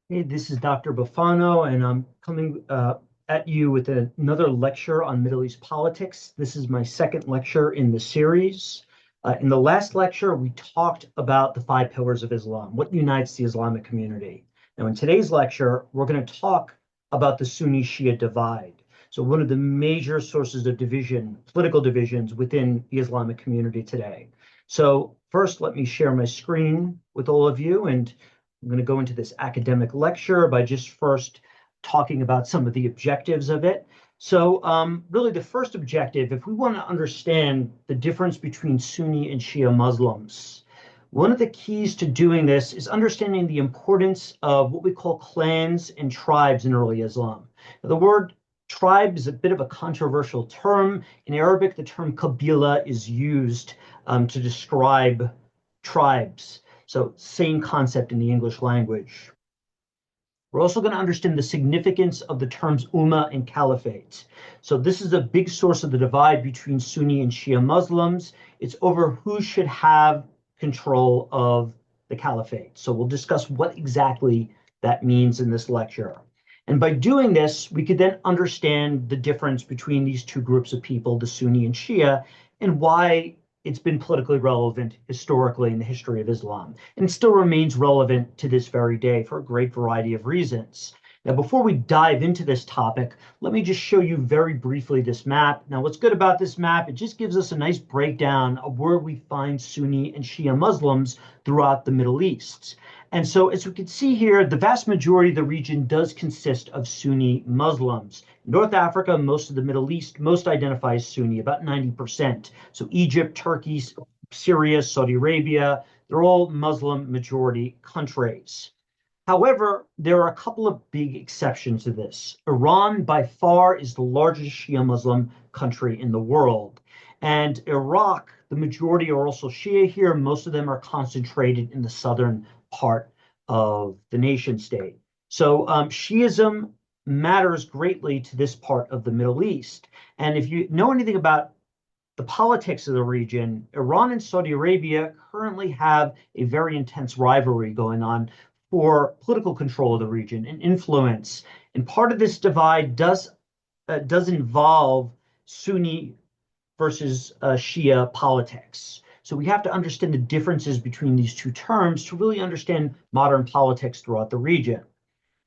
Hey, this is Dr. Bufano, and I'm coming at you with another lecture on Middle East politics. This is my second lecture in the series. In the last lecture, we talked about the five pillars of Islam, what unites the Islamic community. Now, in today's lecture, we're going to talk about the Sunni-Shi'a divide. So one of the major sources of division, political divisions within the Islamic community today. So first, let me share my screen with all of you, and I'm going to go into this academic lecture by just first talking about some of the objectives of it. So really the first objective, if we want to understand the difference between Sunni and Shia Muslims, one of the keys to doing this is understanding the importance of what we call clans and tribes in early Islam. Now, the word tribe is a bit of a controversial term. In Arabic, the term Qabila is used to describe tribes. So same concept in the English language. We're also going to understand the significance of the terms Ummah and Caliphate. So this is a big source of the divide between Sunni and Shia Muslims. It's over who should have control of the Caliphate. So we'll discuss what exactly that means in this lecture. And by doing this, we could then understand the difference between these two groups of people, the Sunni and Shia, and why it's been politically relevant historically in the history of Islam, and it still remains relevant to this very day for a great variety of reasons. Now, before we dive into this topic, let me just show you very briefly this map. Now, what's good about this map, it just gives us a nice breakdown of where we find Sunni and Shia Muslims throughout the Middle East. And so, as we can see here, the vast majority of the region does consist of Sunni Muslims. North Africa, most of the Middle East, most identify as Sunni, about 90%. So Egypt, Turkey, Syria, Saudi Arabia, they're all Muslim majority countries. However, there are a couple of big exceptions to this. Iran, by far, is the largest Shia Muslim country in the world. And Iraq, the majority are also Shia here. Most of them are concentrated in the southern part of the nation state. So Shiism matters greatly to this part of the Middle East. And if you know anything about the politics of the region, Iran and Saudi Arabia currently have a very intense rivalry going on for political control of the region and influence. And part of this divide does involve Sunni versus Shia politics. So we have to understand the differences between these two terms to really understand modern politics throughout the region.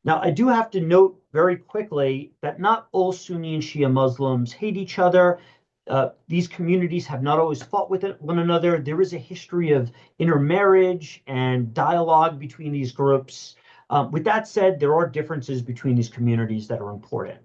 Now, I do have to note very quickly that not all Sunni and Shia Muslims hate each other. These communities have not always fought with one another. There is a history of intermarriage and dialogue between these groups. With that said, there are differences between these communities that are important.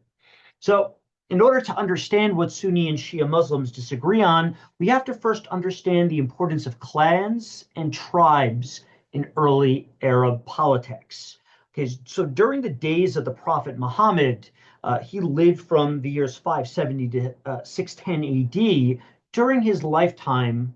So, in order to understand what Sunni and Shia Muslims disagree on, we have to first understand the importance of clans and tribes in early Arab politics. Okay, so during the days of the Prophet Muhammad, he lived from the years 570 to 610 AD. During his lifetime,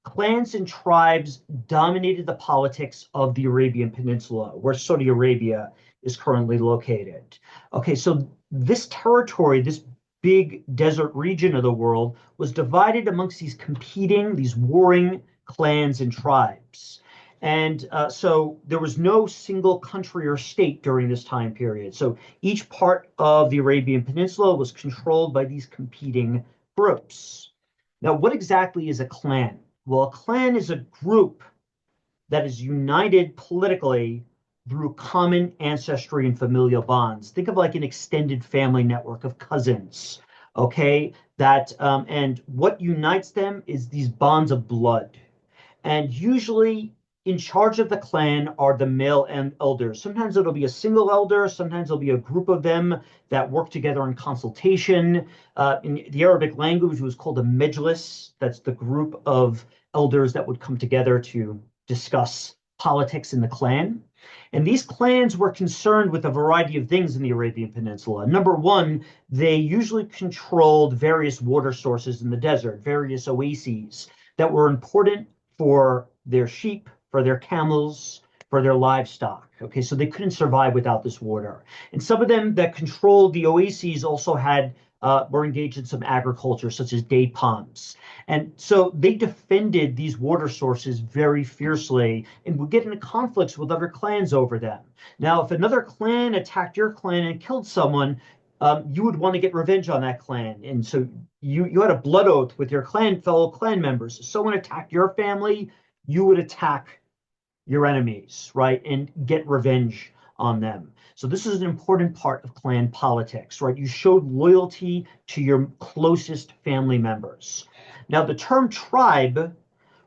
clans and tribes dominated the politics of the Arabian Peninsula, where Saudi Arabia is currently located. Okay, so this territory, this big desert region of the world, was divided amongst these competing, these warring clans and tribes. And so there was no single country or state during this time period. So each part of the Arabian Peninsula was controlled by these competing groups. Now, what exactly is a clan? Well, a clan is a group that is united politically through common ancestry and familial bonds. Think of like an extended family network of cousins, okay? And what unites them is these bonds of blood. And usually in charge of the clan are the male and elders. Sometimes it'll be a single elder, sometimes it'll be a group of them that work together in consultation. In the Arabic language, it was called a majlis. That's the group of elders that would come together to discuss politics in the clan. And these clans were concerned with a variety of things in the Arabian Peninsula. Number one, they usually controlled various water sources in the desert, various oases that were important for their sheep, for their camels, for their livestock. Okay, so they couldn't survive without this water. And some of them that controlled the oases also had were engaged in some agriculture, such as date palms. And so they defended these water sources very fiercely and would get into conflicts with other clans over them. Now, if another clan attacked your clan and killed someone, you would want to get revenge on that clan. And so you had a blood oath with your fellow clan members. If someone attacked your family, you would attack your enemies, right, and get revenge on them. So this is an important part of clan politics, right? You showed loyalty to your closest family members. Now, the term tribe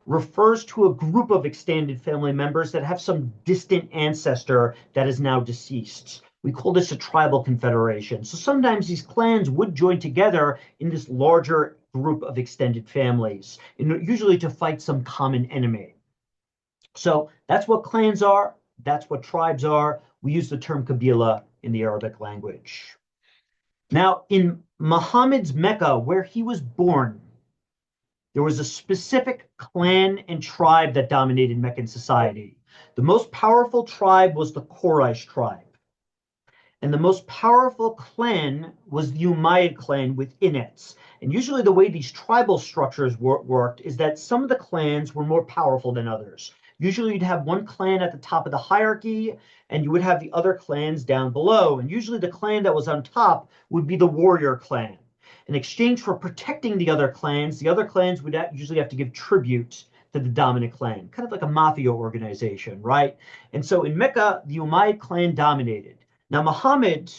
refers to a group of extended family members that have some distant ancestor that is now deceased. We call this a tribal confederation. So sometimes these clans would join together in this larger group of extended families, usually to fight some common enemy. So that's what clans are. That's what tribes are. We use the term Kabila in the Arabic language. Now, in Muhammad's Mecca, where he was born, there was a specific clan and tribe that dominated Meccan society. The most powerful tribe was the Quraysh tribe. And the most powerful clan was the Umayyad clan within it. And usually the way these tribal structures worked is that some of the clans were more powerful than others. Usually you'd have one clan at the top of the hierarchy, and you would have the other clans down below. And usually the clan that was on top would be the warrior clan. In exchange for protecting the other clans would usually have to give tribute to the dominant clan, kind of like a mafia organization, right? And so in Mecca, the Umayyad clan dominated. Now, Muhammad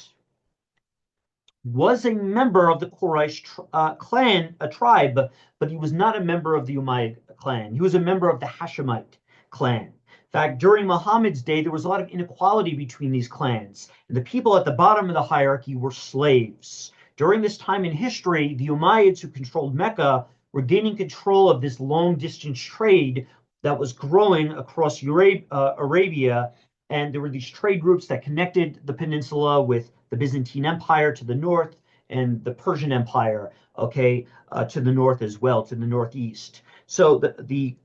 was a member of the Quraysh clan, a tribe, but he was not a member of the Umayyad clan. He was a member of the Hashemite clan. In fact, during Muhammad's day, there was a lot of inequality between these clans, and the people at the bottom of the hierarchy were slaves. During this time in history, the Umayyads who controlled Mecca were gaining control of this long-distance trade that was growing across Arabia, and there were these trade routes that connected the peninsula with the Byzantine Empire to the north and the Persian Empire, okay, to the north as well, to the northeast. So the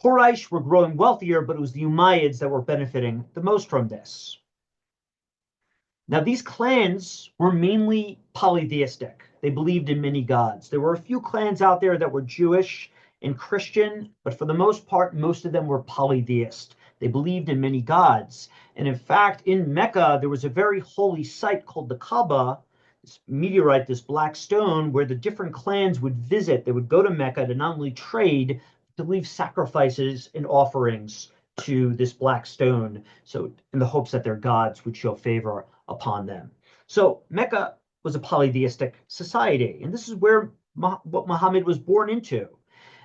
Quraysh were growing wealthier, but it was the Umayyads that were benefiting the most from this. Now, these clans were mainly polytheistic. They believed in many gods. There were a few clans out there that were Jewish and Christian, but for the most part, most of them were polytheist. They believed in many gods. And in fact, in Mecca, there was a very holy site called the Kaaba, this meteorite, this black stone, where the different clans would visit. They would go to Mecca to not only trade, to leave sacrifices and offerings to this black stone, so in the hopes that their gods would show favor upon them. So Mecca was a polytheistic society, and this is where what Muhammad was born into.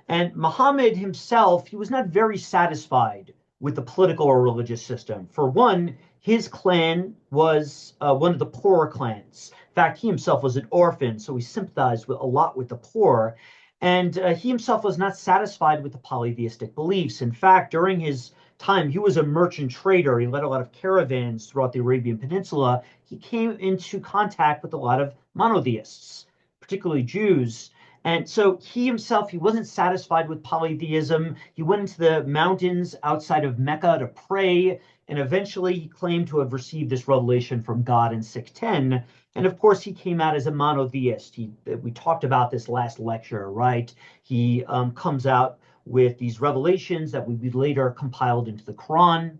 And Muhammad himself, he was not very satisfied with the political or religious system. For one, his clan was one of the poorer clans. In fact, he himself was an orphan, so he sympathized a lot with the poor. And he himself was not satisfied with the polytheistic beliefs. In fact, during his time, he was a merchant trader. He led a lot of caravans throughout the Arabian Peninsula. He came into contact with a lot of monotheists, particularly Jews. And so he himself, he wasn't satisfied with polytheism. He went into the mountains outside of Mecca to pray, and eventually he claimed to have received this revelation from God in 610. And of course, he came out as a monotheist. We talked about this last lecture, right? He comes out with these revelations that would be later compiled into the Quran.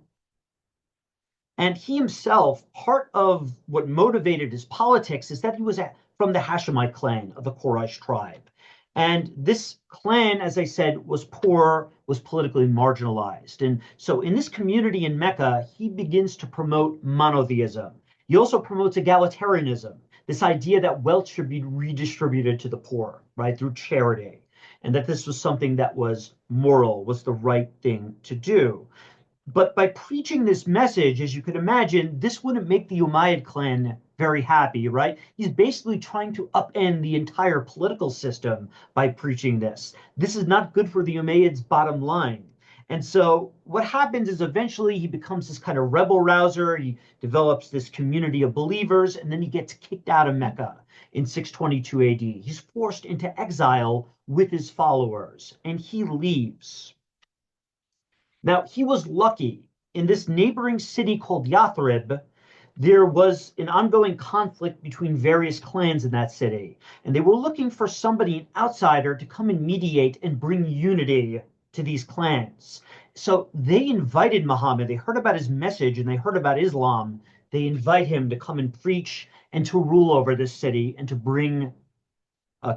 And he himself, part of what motivated his politics is that he was from the Hashemite clan of the Quraysh tribe. And this clan, as I said, was poor, was politically marginalized. And so in this community in Mecca, he begins to promote monotheism. He also promotes egalitarianism, this idea that wealth should be redistributed to the poor, right, through charity, and that this was something that was moral, was the right thing to do. But by preaching this message, as you could imagine, this wouldn't make the Umayyad clan very happy, right? He's basically trying to upend the entire political system by preaching this. This is not good for the Umayyads' bottom line. And so what happens is eventually he becomes this kind of rebel rouser. He develops this community of believers, and then he gets kicked out of Mecca in 622 AD. He's forced into exile with his followers, and he leaves. Now, he was lucky. In this neighboring city called Yathrib, there was an ongoing conflict between various clans in that city, and they were looking for somebody, an outsider, to come and mediate and bring unity to these clans. So they invited Muhammad. They heard about his message and they heard about Islam. They invite him to come and preach and to rule over this city and to bring,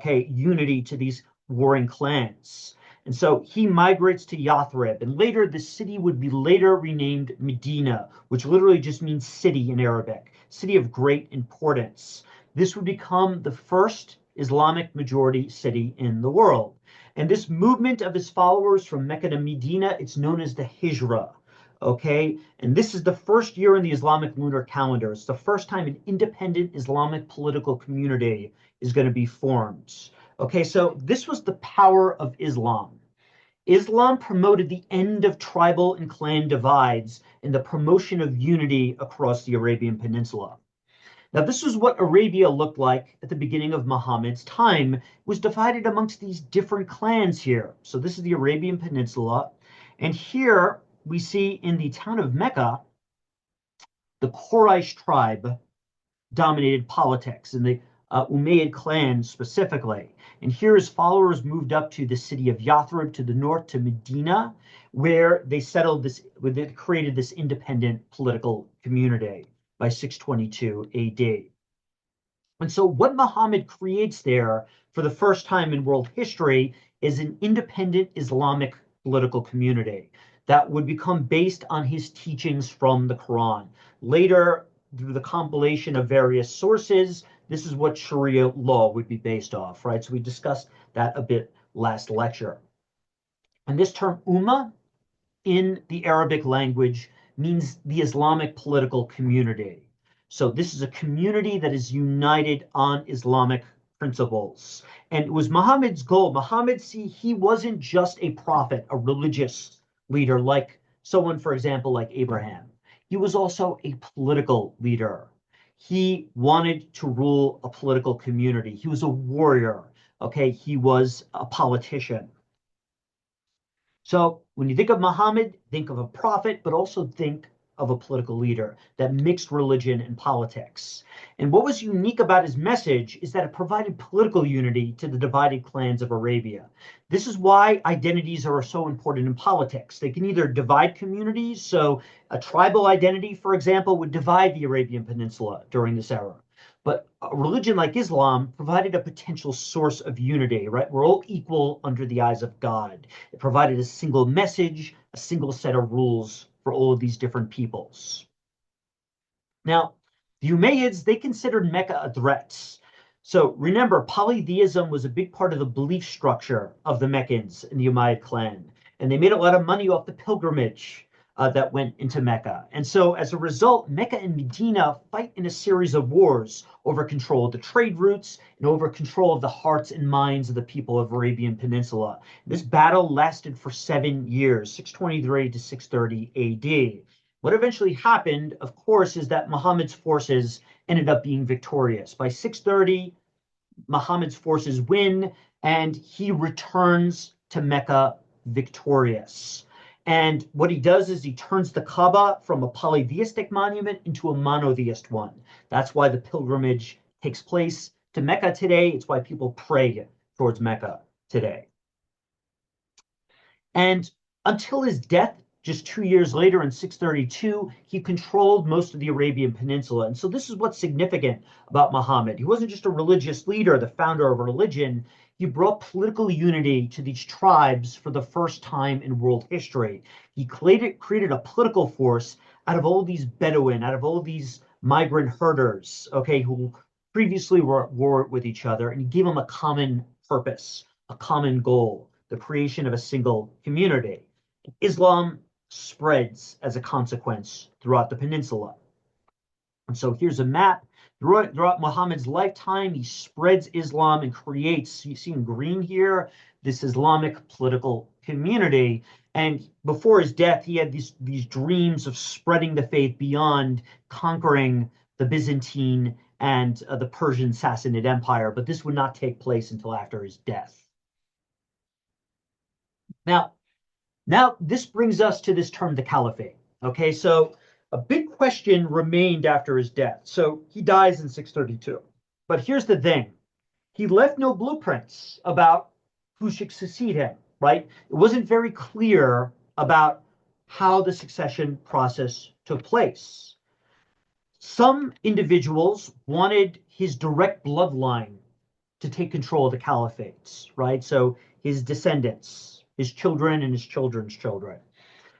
unity to these warring clans. And so he migrates to Yathrib, and later the city would be later renamed Medina, which literally just means city in Arabic, city of great importance. This would become the first Islamic majority city in the world. And this movement of his followers from Mecca to Medina, it's known as the Hijra. Okay, and this is the first year in the Islamic lunar calendar. It's the first time an independent Islamic political community is going to be formed. Okay, so this was the power of Islam. Islam promoted the end of tribal and clan divides and the promotion of unity across the Arabian Peninsula. Now, this is what Arabia looked like at the beginning of Muhammad's time. It was divided amongst these different clans here. So this is the Arabian Peninsula. And here we see in the town of Mecca, the Quraysh tribe dominated politics, and the Umayyad clan specifically. And here his followers moved up to the city of Yathrib to the north, to Medina, where they settled this, where they created this independent political community by 622 AD. And so what Muhammad creates there for the first time in world history is an independent Islamic political community that would become based on his teachings from the Quran. Later, through the compilation of various sources, this is what Sharia law would be based off, right? So we discussed that a bit last lecture. And this term ummah in the Arabic language means the Islamic political community. So this is a community that is united on Islamic principles. And it was Muhammad's goal. Muhammad, see, he wasn't just a prophet, a religious leader, like someone, for example, like Abraham. He was also a political leader. He wanted to rule a political community. He was a warrior. Okay, he was a politician. So when you think of Muhammad, think of a prophet, but also think of a political leader that mixed religion and politics. And what was unique about his message is that it provided political unity to the divided clans of Arabia. This is why identities are so important in politics. They can either divide communities. So a tribal identity, for example, would divide the Arabian Peninsula during this era. But a religion like Islam provided a potential source of unity, right? We're all equal under the eyes of God. It provided a single message, a single set of rules for all of these different peoples. Now, the Umayyads, they considered Mecca a threat. So remember, polytheism was a big part of the belief structure of the Meccans in the Umayyad clan. And they made a lot of money off the pilgrimage that went into Mecca. And so as a result, Mecca and Medina fight in a series of wars over control of the trade routes and over control of the hearts and minds of the people of Arabian Peninsula. This battle lasted for 7 years, 623 to 630 AD. What eventually happened, of course, is that Muhammad's forces ended up being victorious. By 630, Muhammad's forces win, and he returns to Mecca victorious. And what he does is he turns the Kaaba from a polytheistic monument into a monotheist one. That's why the pilgrimage takes place to Mecca today. It's why people pray towards Mecca today. And until his death, just 2 years later in 632, he controlled most of the Arabian Peninsula. And so this is what's significant about Muhammad. He wasn't just a religious leader, the founder of a religion. He brought political unity to these tribes for the first time in world history. He created a political force out of all these Bedouin, out of all these migrant herders, okay, who previously were at war with each other, and he gave them a common purpose, a common goal, the creation of a single community. Islam spreads as a consequence throughout the peninsula. And so here's a map. Throughout Muhammad's lifetime, he spreads Islam and creates, you see in green here, this Islamic political community. And before his death, he had these dreams of spreading the faith beyond conquering the Byzantine and the Persian Sassanid Empire. But this would not take place until after his death. Now, this brings us to this term, the caliphate. Okay, so A big question remained after his death. So he dies in 632. But here's the thing. He left no blueprints about who should succeed him, right? It wasn't very clear about how the succession process took place. Some individuals wanted his direct bloodline to take control of the caliphates, right? So his descendants, his children and his children's children.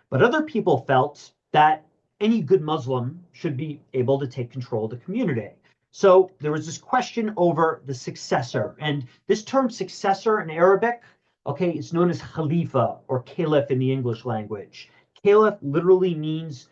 But other people felt that any good Muslim should be able to take control of the community. So there was this question over the successor. And this term successor in Arabic, okay, it's known as Khalifa or Caliph in the English language. Caliph literally means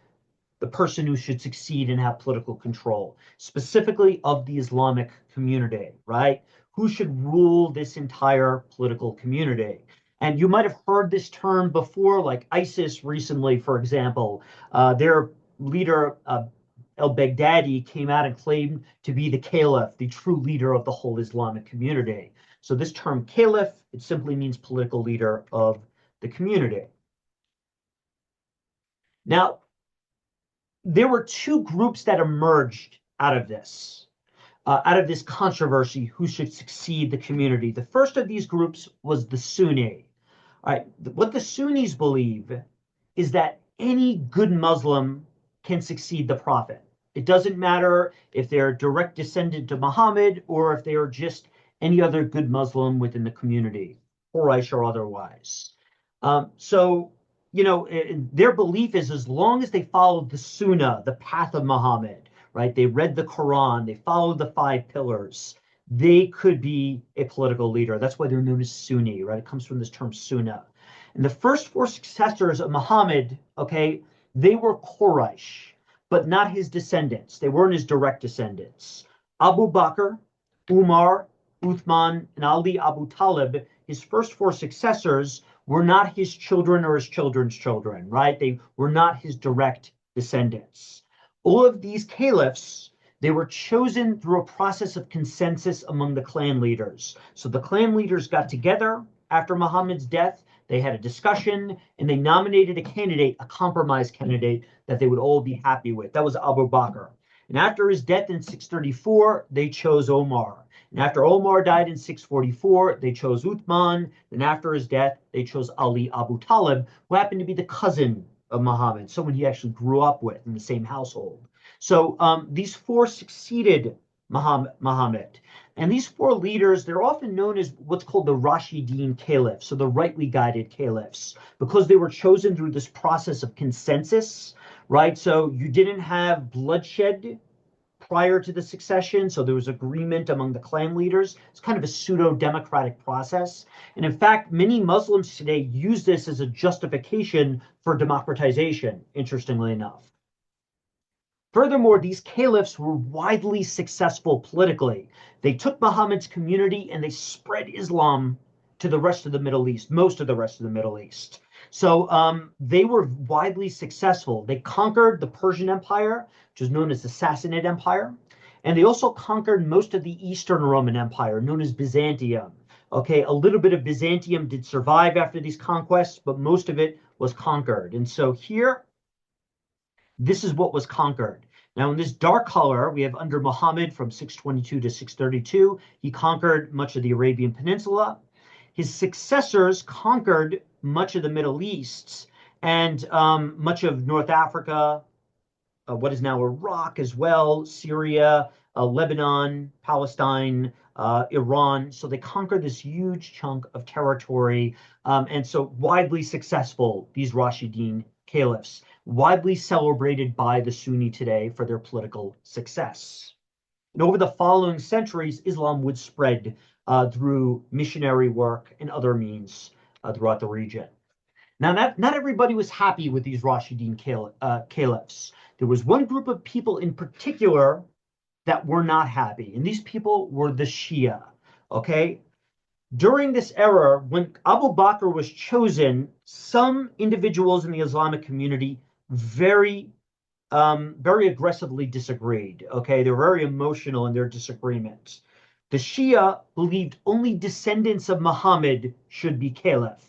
the person who should succeed and have political control, specifically of the Islamic community, right? Who should rule this entire political community? And you might have heard this term before, like ISIS recently, for example. Their leader, al-Baghdadi, came out and claimed to be the caliph, the true leader of the whole Islamic community. So this term caliph, it simply means political leader of the community. Now, there were two groups that emerged out of this controversy, who should succeed the community. The first of these groups was the Sunni. All right, what the Sunnis believe is that any good Muslim can succeed the Prophet. It doesn't matter if they're a direct descendant to Muhammad or if they are just any other good Muslim within the community, Quraysh or otherwise. So their belief is as long as they followed the Sunnah, the path of Muhammad, right? They read the Quran, they followed the 5 pillars, they could be a political leader. That's why they're known as Sunni, right? It comes from this term Sunnah. And the first 4 successors of Muhammad, okay, they were Quraysh, but not his descendants. They weren't his direct descendants. Abu Bakr, Umar, Uthman, and Ali Abu Talib, his first 4 successors, were not his children or his children's children, right? They were not his direct descendants. All of these caliphs, they were chosen through a process of consensus among the clan leaders. So the clan leaders got together after Muhammad's death, they had a discussion, and they nominated a candidate, a compromise candidate that they would all be happy with. That was Abu Bakr. And after his death in 634, they chose Omar. And after Omar died in 644, they chose Uthman. And after his death, they chose Ali Abu Talib, who happened to be the cousin of Muhammad, someone he actually grew up with in the same household. So these 4 succeeded Muhammad. And these 4 leaders, they're often known as what's called the Rashidin caliphs, so the rightly guided caliphs, because they were chosen through this process of consensus, right? So you didn't have bloodshed prior to the succession, so there was agreement among the clan leaders. It's kind of a pseudo-democratic process. And in fact, many Muslims today use this as a justification for democratization, interestingly enough. Furthermore, these caliphs were widely successful politically. They took Muhammad's community and they spread Islam to the rest of the Middle East, most of the rest of the Middle East. So they were widely successful. They conquered the Persian Empire, which is known as the Sassanid Empire. And they also conquered most of the Eastern Roman Empire, known as Byzantium. Okay, a little bit of Byzantium did survive after these conquests, but most of it was conquered. And so here, this is what was conquered. Now, in this dark color, we have under Muhammad from 622 to 632. He conquered much of the Arabian Peninsula. His successors conquered much of the Middle East and much of North Africa, what is now Iraq as well, Syria, Lebanon, Palestine, Iran. So they conquered this huge chunk of territory. And so widely successful, these Rashidin caliphs, widely celebrated by the Sunni today for their political success. And over the following centuries, Islam would spread through missionary work and other means throughout the region. Now, not everybody was happy with these Rashidin caliphs. There was one group of people in particular that were not happy, and these people were the Shia. Okay, during this era, when Abu Bakr was chosen, some individuals in the Islamic community very aggressively disagreed. Okay, they're very emotional in their disagreements. The Shia believed only descendants of Muhammad should be caliph.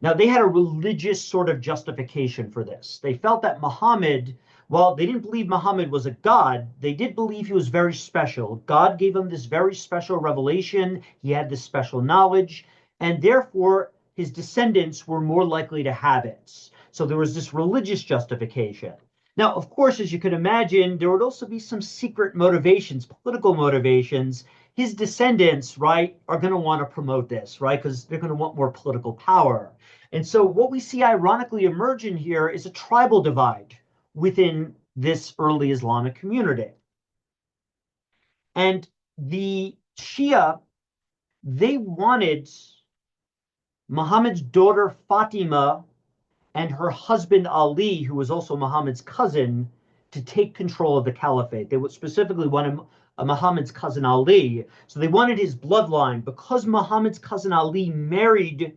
Now, they had a religious sort of justification for this. They felt that Muhammad While they didn't believe Muhammad was a god, they did believe he was very special. God gave him this very special revelation. He had this special knowledge, and therefore his descendants were more likely to have it. So there was this religious justification. Now, of course, as you can imagine, there would also be some secret motivations, political motivations. His descendants, right, are going to want to promote this, right, because they're going to want more political power. And so what we see ironically emerging here is a tribal divide within this early Islamic community. And the Shia, they wanted Muhammad's daughter Fatima and her husband Ali, who was also Muhammad's cousin, to take control of the caliphate. They would specifically wanted Muhammad's cousin Ali. So they wanted his bloodline. Because Muhammad's cousin Ali married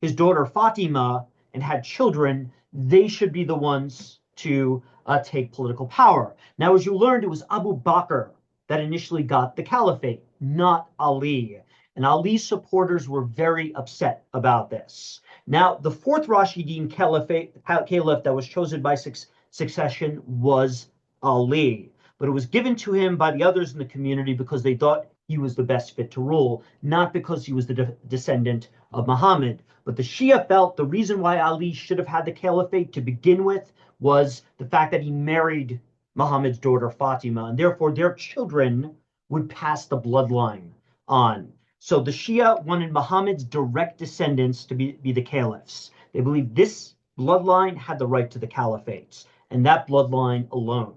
his daughter Fatima and had children, they should be the ones to take political power. Now, as you learned, it was Abu Bakr that initially got the caliphate, not Ali. And Ali's supporters were very upset about this. Now, the fourth Rashidun caliph that was chosen by succession was Ali, but it was given to him by the others in the community because they thought he was the best fit to rule, not because he was the descendant of Muhammad. But the Shia felt the reason why Ali should have had the caliphate to begin with was the fact that he married Muhammad's daughter Fatima, and therefore their children would pass the bloodline on. So the Shia wanted Muhammad's direct descendants to be the caliphs. They believed this bloodline had the right to the caliphates, and that bloodline alone.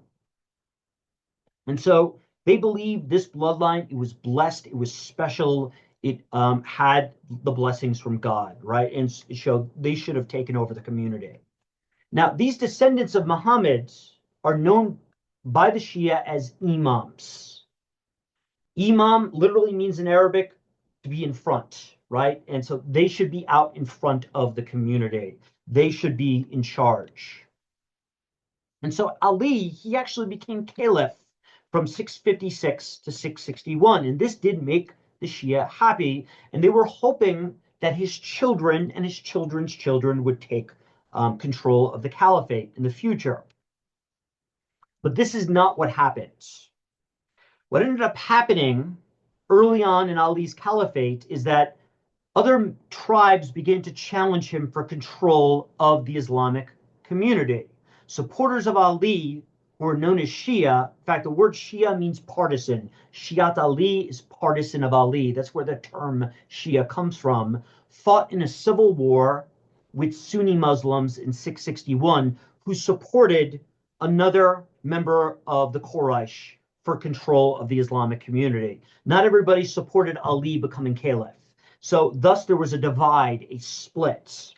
And so they believed this bloodline, it was blessed, it was special, it had the blessings from God, right? And it showed they should have taken over the community. Now, these descendants of Muhammad are known by the Shia as imams. Imam literally means in Arabic to be in front, right? And so they should be out in front of the community. They should be in charge. And so Ali, he actually became caliph from 656 to 661. And this did make the Shia happy. And they were hoping that his children and his children's children would take control of the caliphate in the future. But this is not what happened. What ended up happening early on in Ali's caliphate is that other tribes began to challenge him for control of the Islamic community. Supporters of Ali, who are known as Shia, in fact, the word Shia means partisan. Shiat Ali is partisan of Ali. That's where the term Shia comes from. Fought in a civil war with Sunni Muslims in 661, who supported another member of the Quraysh for control of the Islamic community. Not everybody supported Ali becoming caliph. So thus there was a divide, a split.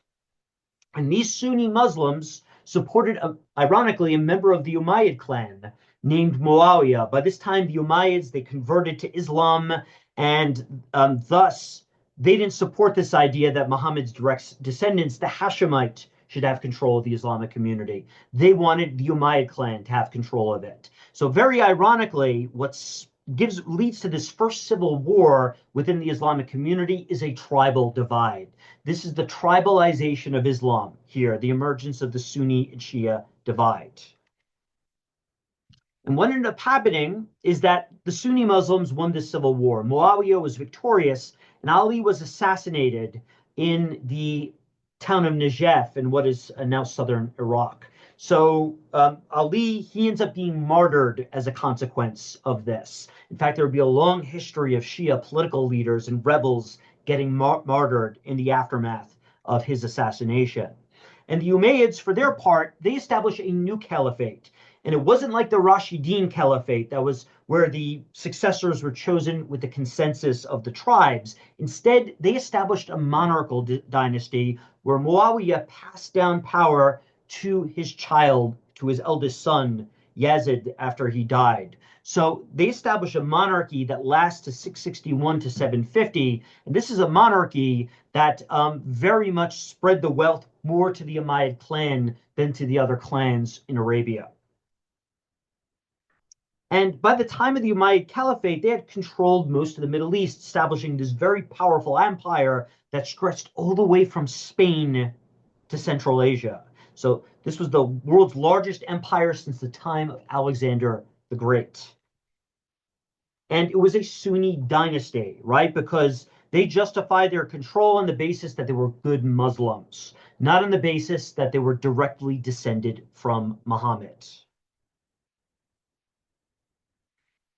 And these Sunni Muslims supported, ironically, a member of the Umayyad clan named Muawiyah. By this time, the Umayyads, they converted to Islam, and thus they didn't support this idea that Muhammad's direct descendants, the Hashemite, should have control of the Islamic community. They wanted the Umayyad clan to have control of it. So very ironically, what leads to this first civil war within the Islamic community is a tribal divide. This is the tribalization of Islam here, the emergence of the Sunni and Shia divide. And what ended up happening is that the Sunni Muslims won this civil war. Muawiyah was victorious, and Ali was assassinated in the town of Najaf in what is now southern Iraq. So Ali, he ends up being martyred as a consequence of this. In fact, there would be a long history of Shia political leaders and rebels getting martyred in the aftermath of his assassination. And the Umayyads, for their part, they established a new caliphate. And it wasn't like the Rashidun Caliphate, that was where the successors were chosen with the consensus of the tribes. Instead, they established a monarchical dynasty where Muawiyah passed down power to his child, to his eldest son, Yazid, after he died. So they established a monarchy that lasts to 661 to 750. And this is a monarchy that very much spread the wealth more to the Umayyad clan than to the other clans in Arabia. And by the time of the Umayyad Caliphate, they had controlled most of the Middle East, establishing this very powerful empire that stretched all the way from Spain to Central Asia. So This was the world's largest empire since the time of Alexander the Great. And it was a Sunni dynasty, right? Because they justified their control on the basis that they were good Muslims, not on the basis that they were directly descended from Muhammad.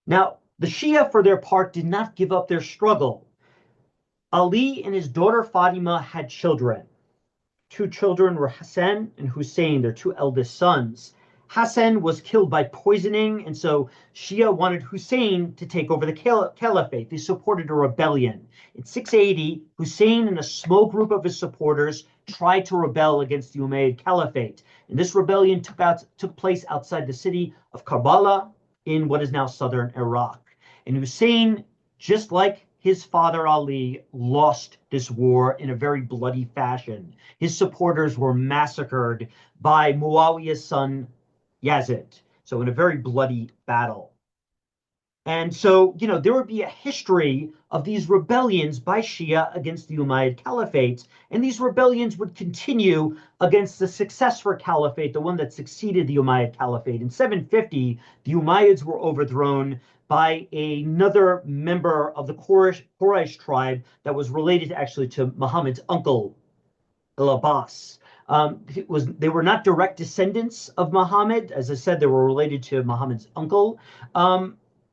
Now, the Shia, for their part, did not give up their struggle. Ali and his daughter Fatima had children. Two children were Hassan and Hussein, their two eldest sons. Hassan was killed by poisoning, and so Shia wanted Hussein to take over the caliphate. They supported a rebellion. In 680, Hussein and a small group of his supporters tried to rebel against the Umayyad Caliphate. And this rebellion took place outside the city of Karbala in what is now southern Iraq. And Hussein, just like his father Ali, lost this war in a very bloody fashion. His supporters were massacred by Muawiyah's son Yazid. So in a very bloody battle. And so, there would be a history of these rebellions by Shia against the Umayyad Caliphate. And these rebellions would continue against the successor caliphate, the one that succeeded the Umayyad Caliphate. In 750, the Umayyads were overthrown by another member of the Quraysh tribe that was related actually to Muhammad's uncle, Al-Abbas. They were not direct descendants of Muhammad. As I said, they were related to Muhammad's uncle.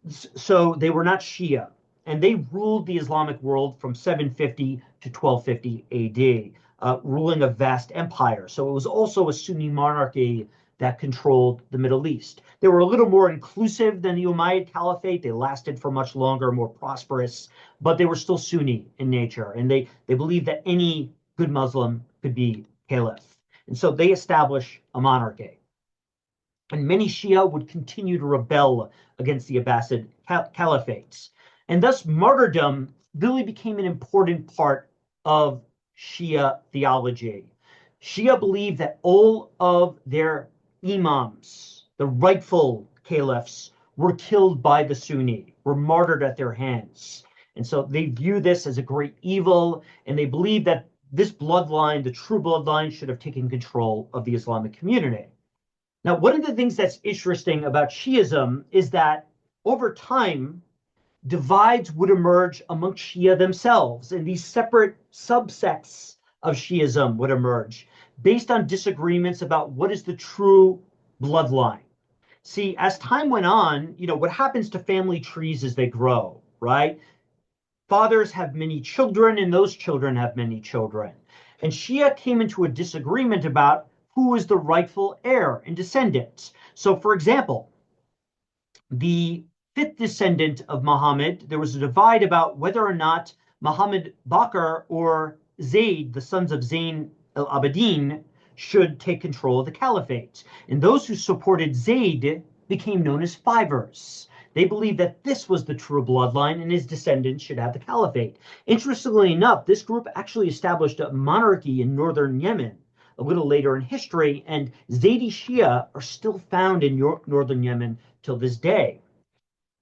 So they were not Shia, and they ruled the Islamic world from 750 to 1250 AD, ruling a vast empire. So it was also a Sunni monarchy that controlled the Middle East. They were a little more inclusive than the Umayyad Caliphate. They lasted for much longer, more prosperous, but they were still Sunni in nature, and they believed that any good Muslim could be caliph. And so they established a monarchy. And many Shia would continue to rebel against the Abbasid caliphates. And thus martyrdom really became an important part of Shia theology. Shia believed that all of their imams, the rightful caliphs, were killed by the Sunni, were martyred at their hands. And so they view this as a great evil, and they believe that this bloodline, the true bloodline, should have taken control of the Islamic community. Now, one of the things that's interesting about Shi'ism is that over time, divides would emerge amongst Shia themselves, and these separate subsects of Shi'ism would emerge based on disagreements about what is the true bloodline. See, as time went on, what happens to family trees as they grow, right? Fathers have many children, and those children have many children. And Shia came into a disagreement about who is the rightful heir and descendant. So, for example, the fifth descendant of Muhammad, there was a divide about whether or not Muhammad Bakr or Zayd, the sons of Zayn al-Abidin, should take control of the caliphate. And those who supported Zayd became known as Fivers. They believed that this was the true bloodline and his descendants should have the caliphate. Interestingly enough, this group actually established a monarchy in northern Yemen a little later in history, and Zaydi Shia are still found in northern Yemen till this day.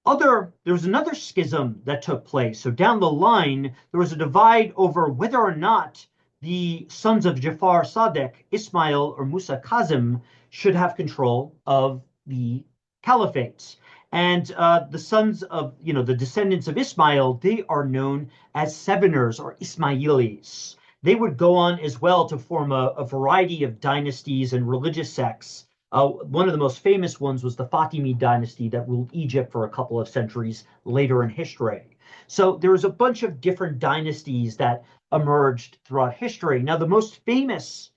There was another schism that took place. So down the line, there was a divide over whether or not the sons of Jafar Sadiq, Ismail or Musa Kazim, should have control of the caliphates. And the sons of, the descendants of Ismail, they are known as Seveners or Ismailis. They would go on as well to form a variety of dynasties and religious sects. One of the most famous ones was the Fatimid dynasty that ruled Egypt for a couple of centuries later in history. So there was a bunch of different dynasties that emerged throughout history. Now, the most famous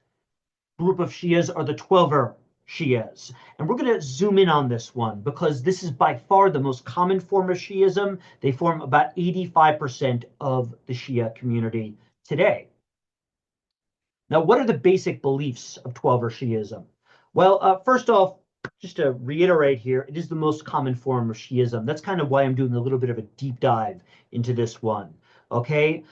group of Shias are the Twelver Shias. And we're going to zoom in on this one because this is by far the most common form of Shiism. They form about 85% of the Shia community today. Now, what are the basic beliefs of Twelver Shiism? Well, first off, just to reiterate here, it is the most common form of Shiism. That's kind of why I'm doing a little bit of a deep dive into this one. Okay,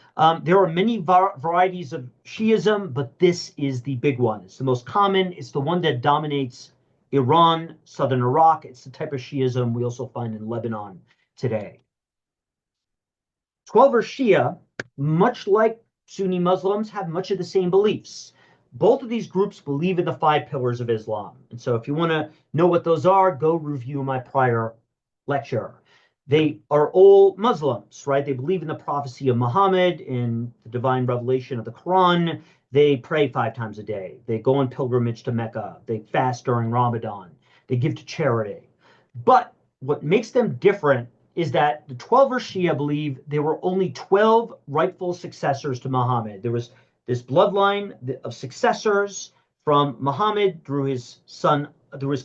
there are many varieties of Shiism, but this is the big one. It's the most common. It's the one that dominates Iran, southern Iraq. It's the type of Shiism we also find in Lebanon today. Twelver Shia, much like Sunni Muslims, have much of the same beliefs. both of these groups believe in the five pillars of Islam. And so if you want to know what those are, go review my prior lecture. They are all Muslims, right? They believe in the prophecy of Muhammad, in the divine revelation of the Quran. They pray 5 times a day. They go on pilgrimage to Mecca. They fast during Ramadan. They give to charity. But what makes them different is that the 12er Shia believe there were only 12 rightful successors to Muhammad. There was this bloodline of successors from Muhammad through his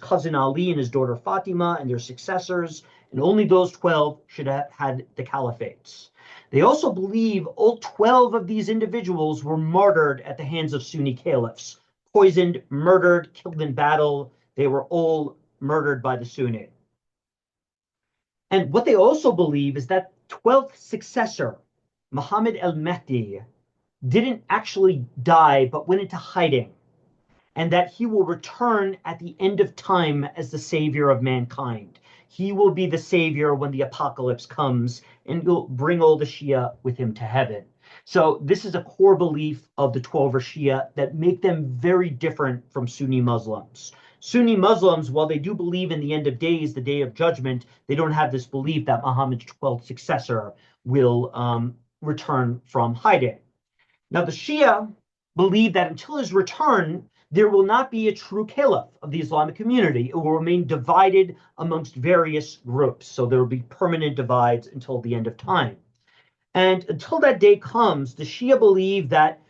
cousin Ali and his daughter Fatima and their successors, and only those 12 should have had the caliphates. They also believe all 12 of these individuals were martyred at the hands of Sunni caliphs, poisoned, murdered, killed in battle. They were all murdered by the Sunni. And what they also believe is that 12th successor, Muhammad al-Mahdi, didn't actually die, but went into hiding, and that he will return at the end of time as the savior of mankind. He will be the savior when the apocalypse comes, and he'll bring all the Shia with him to heaven. So this is a core belief of the 12er Shia that make them very different from Sunni Muslims. Sunni Muslims, while they do believe in the end of days, the day of judgment, they don't have this belief that Muhammad's 12th successor will return from hiding. Now, the Shia believe that until his return, there will not be a true caliph of the Islamic community. It will remain divided amongst various groups. So there will be permanent divides until the end of time. And until that day comes, the Shia believe that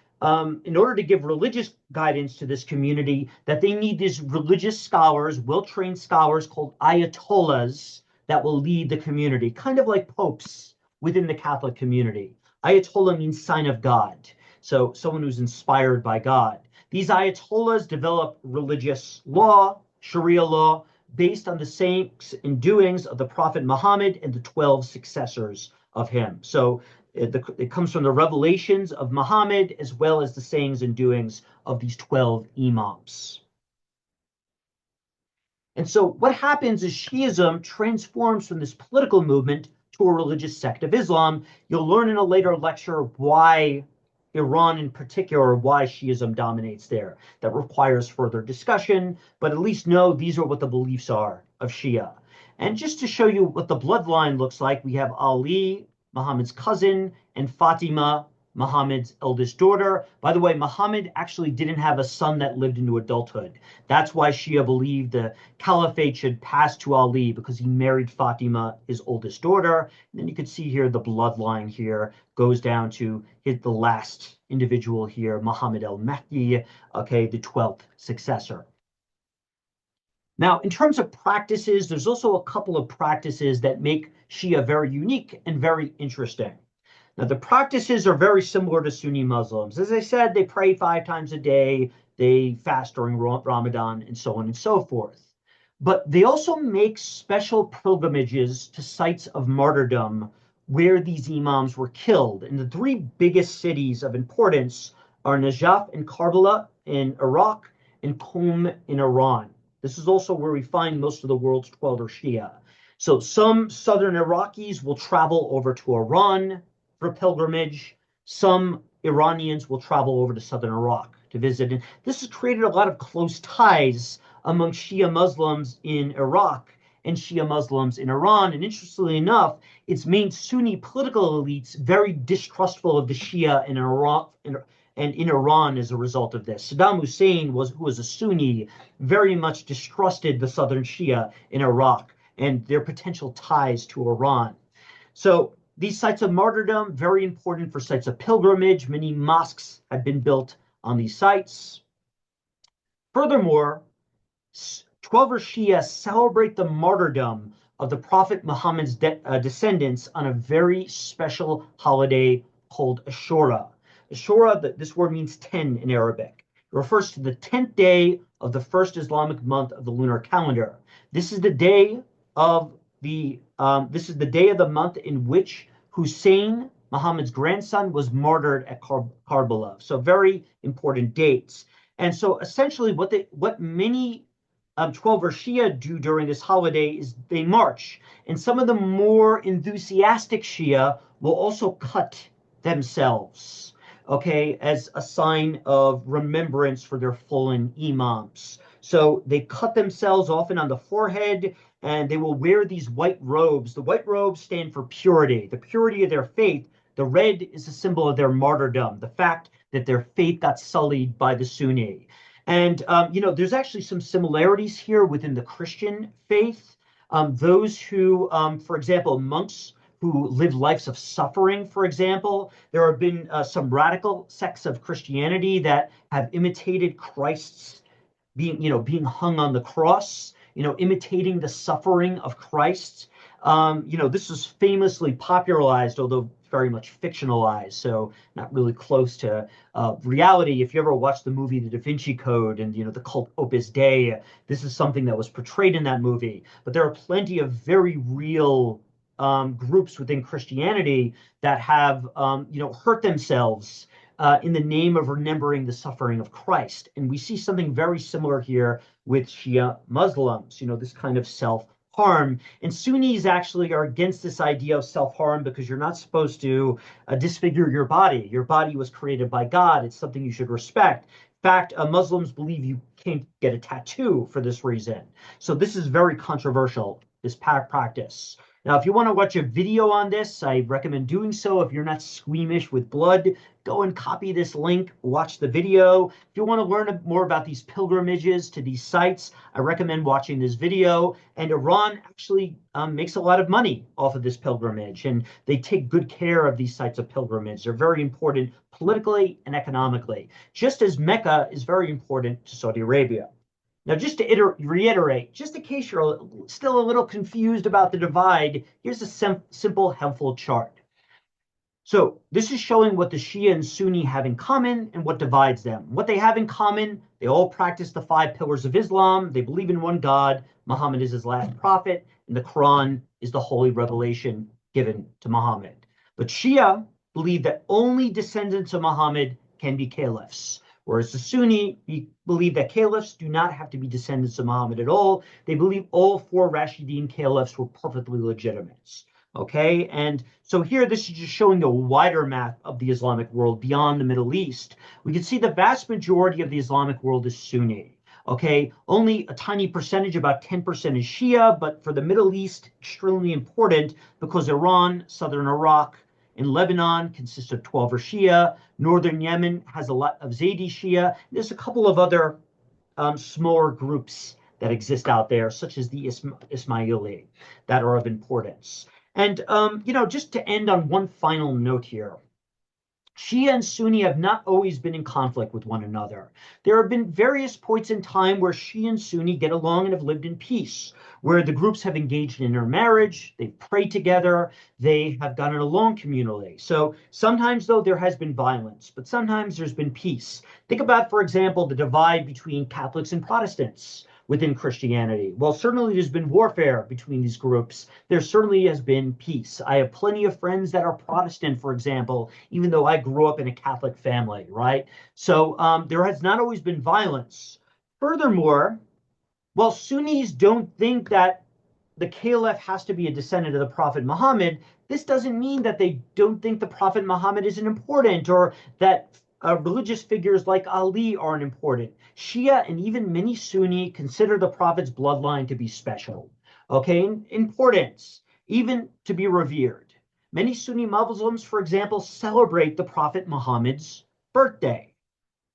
in order to give religious guidance to this community, that they need these religious scholars, well-trained scholars called ayatollahs that will lead the community, kind of like popes within the Catholic community. Ayatollah means sign of God. So someone who's inspired by God. These ayatollahs develop religious law, Sharia law, based on the sayings and doings of the Prophet Muhammad and the 12 successors of him. So it comes from the revelations of Muhammad as well as the sayings and doings of these 12 imams. And so what happens is Shiism transforms from this political movement to a religious sect of Islam. You'll learn in a later lecture why Iran in particular, why Shiism dominates there. That requires further discussion, but at least know these are what the beliefs are of Shia. And just to show you what the bloodline looks like, we have Ali, Muhammad's cousin, and Fatima, Muhammad's eldest daughter. By the way, Muhammad actually didn't have a son that lived into adulthood. That's why Shia believed the caliphate should pass to Ali, because he married Fatima, his oldest daughter. And then you can see here the bloodline here goes down to the last individual here, Muhammad al-Mahdi, okay, the 12th successor. Now, in terms of practices, there's also a couple of practices that make Shia very unique and very interesting. Now, the practices are very similar to Sunni Muslims. As I said, they pray 5 times a day, they fast during Ramadan, and so on and so forth. But they also make special pilgrimages to sites of martyrdom where these imams were killed. And the 3 biggest cities of importance are Najaf and Karbala in Iraq and Qom in Iran. This is also where we find most of the world's 12er Shia. So some southern Iraqis will travel over to Iran for pilgrimage. Some Iranians will travel over to southern Iraq to visit. And this has created a lot of close ties among Shia Muslims in Iraq and Shia Muslims in Iran. And interestingly enough, it's made Sunni political elites very distrustful of the Shia in Iraq and in Iran as a result of this. Saddam Hussein, who was a Sunni, very much distrusted the southern Shia in Iraq and their potential ties to Iran. So these sites of martyrdom, very important for sites of pilgrimage. Many mosques have been built on these sites. Furthermore, 12er Shia celebrate the martyrdom of the Prophet Muhammad's descendants on a very special holiday called Ashura. Ashura, this word means 10 in Arabic. It refers to the 10th day of the first Islamic month of the lunar calendar. This is the day of the month in which Hussein, Muhammad's grandson, was martyred at Karbala. So very important dates. And so essentially what many 12er Shia do during this holiday is they march. And some of the more enthusiastic Shia will also cut themselves. okay, as a sign of remembrance for their fallen imams. So they cut themselves often on the forehead, and they will wear these white robes. The white robes stand for purity, the purity of their faith. The red is a symbol of their martyrdom, the fact that their faith got sullied by the Sunni. And, there's actually some similarities here within the Christian faith. Those who, for example, monks who live lives of suffering, for example. There have been some radical sects of Christianity that have imitated Christ's being hung on the cross, imitating the suffering of Christ. This was famously popularized, although very much fictionalized, so not really close to reality. If you ever watch the movie The Da Vinci Code and the cult Opus Dei, this is something that was portrayed in that movie. But there are plenty of very real groups within Christianity that have hurt themselves in the name of remembering the suffering of Christ. And we see something very similar here with Shia Muslims, this kind of self-harm. And Sunnis actually are against this idea of self-harm because you're not supposed to disfigure your body. Your body was created by God. It's something you should respect. In fact, Muslims believe you can't get a tattoo for this reason. So this is very controversial, this practice. Now, if you want to watch a video on this, I recommend doing so. If you're not squeamish with blood, go and copy this link, watch the video. If you want to learn more about these pilgrimages to these sites, I recommend watching this video. And Iran actually makes a lot of money off of this pilgrimage, and they take good care of these sites of pilgrimage. They're very important politically and economically, just as Mecca is very important to Saudi Arabia. Now, just to reiterate, just in case you're still a little confused about the divide, here's a simple, helpful chart. So this is showing what the Shia and Sunni have in common and what divides them. What they have in common, they all practice the 5 pillars of Islam. They believe in one God. Muhammad is his last prophet, and the Quran is the holy revelation given to Muhammad. But Shia believe that only descendants of Muhammad can be caliphs. Whereas the Sunni believe that caliphs do not have to be descendants of Muhammad at all. They believe all 4 Rashidun caliphs were perfectly legitimate. Okay, and so here this is just showing a wider map of the Islamic world beyond the Middle East. We can see the vast majority of the Islamic world is Sunni. Okay, only a tiny percentage, about 10% is Shia, but for the Middle East, extremely important because Iran, southern Iraq, and Lebanon consists of 12 are Shia. Northern Yemen has a lot of Zaydi Shia. There's a couple of other smaller groups that exist out there, such as the Ismaili, that are of importance. And, just to end on one final note here, Shia and Sunni have not always been in conflict with one another. There have been various points in time where Shia and Sunni get along and have lived in peace, where the groups have engaged in intermarriage, they've prayed together, they have gotten along communally. So sometimes, though, there has been violence, but sometimes there's been peace. Think about, for example, the divide between Catholics and Protestants within Christianity. Well, certainly there's been warfare between these groups. There certainly has been peace. I have plenty of friends that are Protestant, for example, even though I grew up in a Catholic family, right? So there has not always been violence. Furthermore, while Sunnis don't think that the caliph has to be a descendant of the Prophet Muhammad, this doesn't mean that they don't think the Prophet Muhammad isn't important or that religious figures like Ali aren't important. Shia and even many Sunni consider the Prophet's bloodline to be special, okay, importance, even to be revered. Many Sunni Muslims, for example, celebrate the Prophet Muhammad's birthday.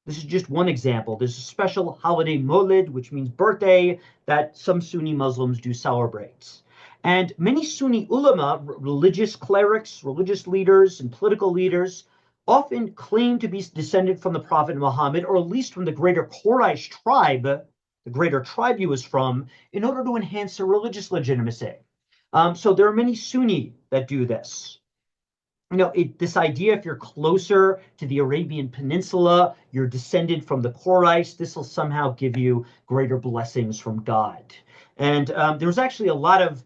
This is just one example. There's a special holiday Mawlid, which means birthday, that some Sunni Muslims do celebrate. And many Sunni ulama, religious clerics, religious leaders, and political leaders, often claim to be descended from the Prophet Muhammad, or at least from the greater Quraysh tribe, the greater tribe he was from, in order to enhance their religious legitimacy. So there are many Sunni that do this. This idea, if you're closer to the Arabian Peninsula, you're descended from the Quraysh, this will somehow give you greater blessings from God. And there was actually a lot of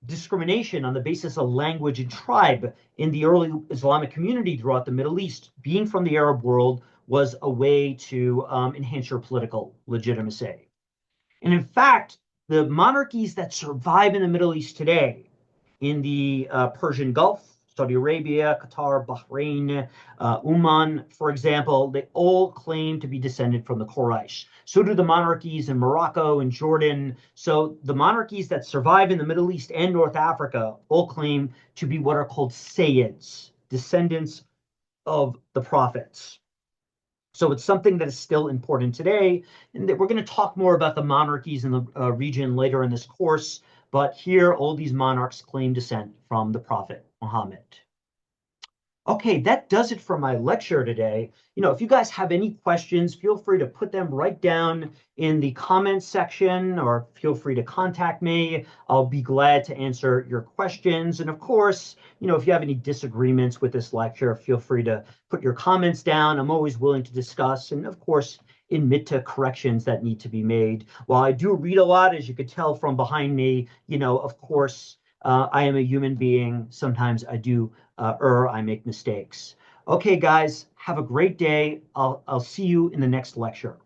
discrimination on the basis of language and tribe in the early Islamic community throughout the Middle East. Being from the Arab world was a way to enhance your political legitimacy. And in fact, the monarchies that survive in the Middle East today, in the Persian Gulf, Saudi Arabia, Qatar, Bahrain, Oman, for example, they all claim to be descended from the Quraysh. So do the monarchies in Morocco and Jordan. So the monarchies that survive in the Middle East and North Africa all claim to be what are called Sayyids, descendants of the prophets. So it's something that is still important today. And that we're going to talk more about the monarchies in the region later in this course. But here, all these monarchs claim descent from the Prophet Muhammad. Okay, that does it for my lecture today. If you guys have any questions, feel free to put them right down in the comments section or feel free to contact me. I'll be glad to answer your questions. And of course, if you have any disagreements with this lecture, feel free to put your comments down. I'm always willing to discuss and of course, admit to corrections that need to be made. While I do read a lot, as you could tell from behind me, of course, I am a human being. Sometimes I do I make mistakes. Okay, guys, have a great day. I'll see you in the next lecture.